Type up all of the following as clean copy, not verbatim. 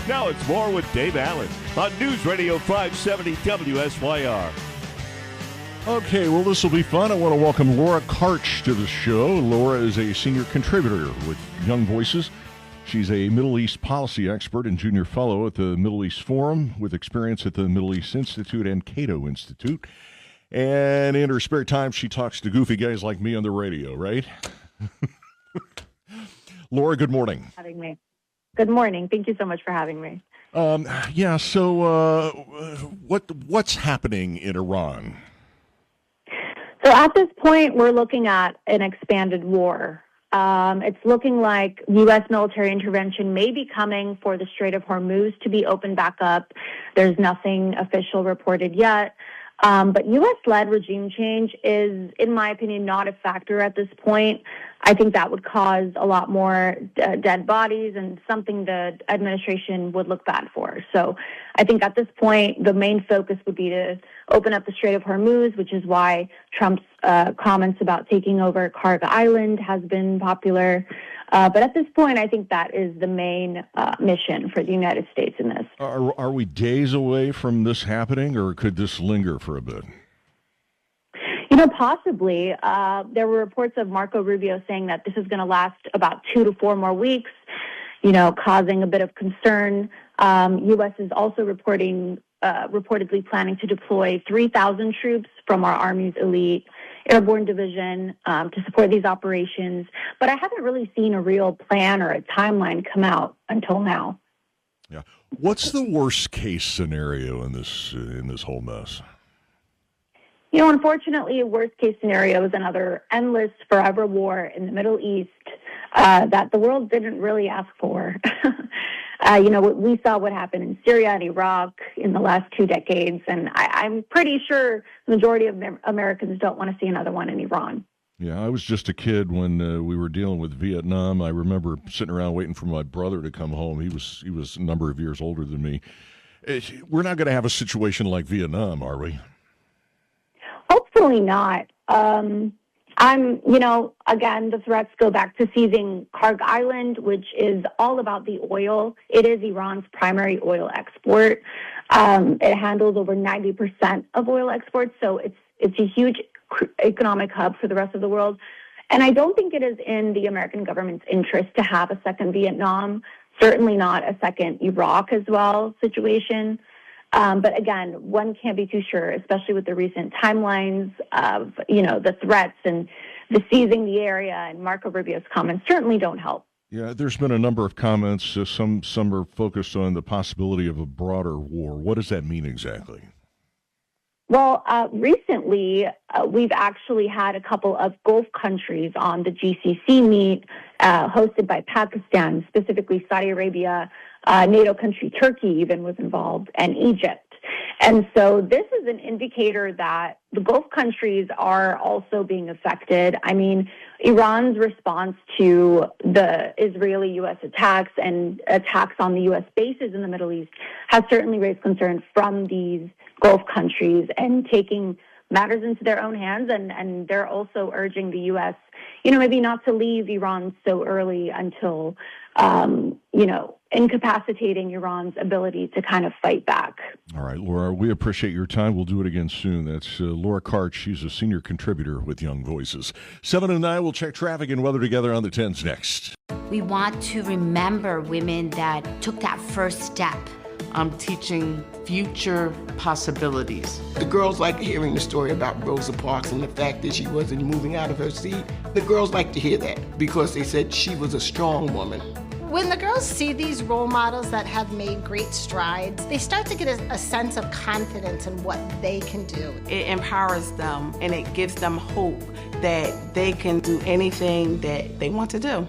Now it's more with Dave Allen on News Radio 570 WSYR. Okay, well, this will be fun. I want to welcome Lora Karch to the show. Lora is a senior contributor with Young Voices. She's a Middle East policy expert and junior fellow at the Middle East Forum with experience at the Middle East Institute and Cato Institute. And in her spare time, she talks to goofy guys like me on the radio, right? Laura, good morning. Having me. Good morning. Thank you so much for having me. What's happening in Iran? So at this point, we're looking at an expanded war. It's looking like U.S. military intervention may be coming for the Strait of Hormuz to be opened back up. There's nothing official reported yet. But U.S.-led regime change is, in my opinion, not a factor at this point. I think that would cause a lot more dead bodies and something the administration would look bad for. So I think at this point, the main focus would be to open up the Strait of Hormuz, which is why Trump's comments about taking over Karg Island has been popular. But at this point, I think that is the main mission for the United States in this. Are we days away from this happening, or could this linger for a bit? You know, possibly. There were reports of Marco Rubio saying that this is going to last about 2 to 4 more weeks, causing a bit of concern. U.S. is also reportedly planning to deploy 3,000 troops from our Army's elite airborne division to support these operations. But I haven't really seen a real plan or a timeline come out until now. Yeah. What's the worst case scenario in this whole mess? Unfortunately, a worst-case scenario is another endless, forever war in the Middle East that the world didn't really ask for. We saw what happened in Syria and Iraq in the last 2 decades, and I'm pretty sure the majority of Americans don't want to see another one in Iran. Yeah, I was just a kid when we were dealing with Vietnam. I remember sitting around waiting for my brother to come home. He was a number of years older than me. We're not going to have a situation like Vietnam, are we? Hopefully not. Again, the threats go back to seizing Karg Island, which is all about the oil. It is Iran's primary oil export. It handles over 90% of oil exports, so it's a huge economic hub for the rest of the world. And I don't think it is in the American government's interest to have a second Vietnam, certainly not a second Iraq as well situation. But again, one can't be too sure, especially with the recent timelines of, the threats and the seizing the area, and Marco Rubio's comments certainly don't help. Yeah, there's been a number of comments. Some are focused on the possibility of a broader war. What does that mean exactly? Well, recently, we've actually had a couple of Gulf countries on the GCC meet hosted by Pakistan, specifically Saudi Arabia. NATO country Turkey even was involved, and Egypt. And so this is an indicator that the Gulf countries are also being affected. I mean, Iran's response to the Israeli-U.S. attacks and attacks on the U.S. bases in the Middle East has certainly raised concern from these Gulf countries and taking matters into their own hands. And they're also urging the U.S., maybe not to leave Iran so early until, incapacitating Iran's ability to kind of fight back. All right, Laura, we appreciate your time. We'll do it again soon. That's Lora Karch. She's a senior contributor with Young Voices. 7 and 9, we'll check traffic and weather together on the 10s next. We want to remember women that took that first step. I'm teaching future possibilities. The girls like hearing the story about Rosa Parks and the fact that she wasn't moving out of her seat. The girls like to hear that because they said she was a strong woman. When the girls see these role models that have made great strides, they start to get a sense of confidence in what they can do. It empowers them and it gives them hope that they can do anything that they want to do.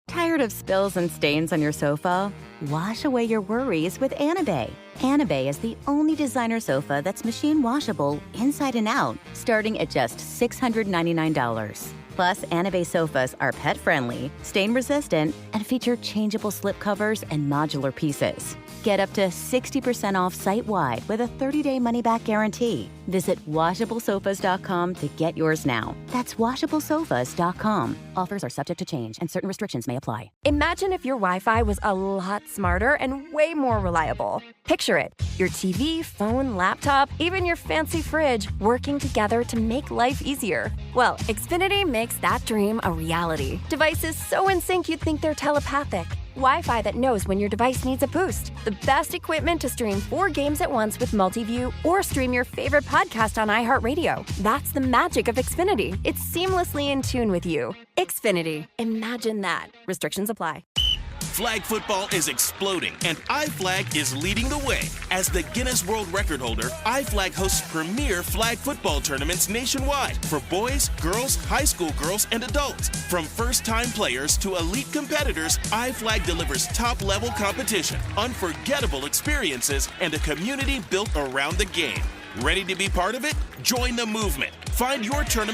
Tired of spills and stains on your sofa? Wash away your worries with Anabay. Anabay is the only designer sofa that's machine washable inside and out, starting at just $699. Plus, Anabay sofas are pet-friendly, stain-resistant, and feature changeable slip covers and modular pieces. Get up to 60% off site-wide with a 30-day money-back guarantee. Visit washablesofas.com to get yours now. That's washablesofas.com. Offers are subject to change and certain restrictions may apply. Imagine if your Wi-Fi was a lot smarter and way more reliable. Picture it. Your TV, phone, laptop, even your fancy fridge working together to make life easier. Well, Xfinity makes that dream a reality. Devices so in sync you'd think they're telepathic. Wi-Fi that knows when your device needs a boost. The best equipment to stream 4 games at once with multi-view or stream your favorite podcast on iHeartRadio. That's the magic of Xfinity. It's seamlessly in tune with you. Xfinity. Imagine that. Restrictions apply. Flag football is exploding, and iFlag is leading the way. As the Guinness World Record holder, iFlag hosts premier flag football tournaments nationwide for boys, girls, high school girls, and adults. From first-time players to elite competitors, iFlag delivers top-level competition, unforgettable experiences, and a community built around the game. Ready to be part of it? Join the movement. Find your tournament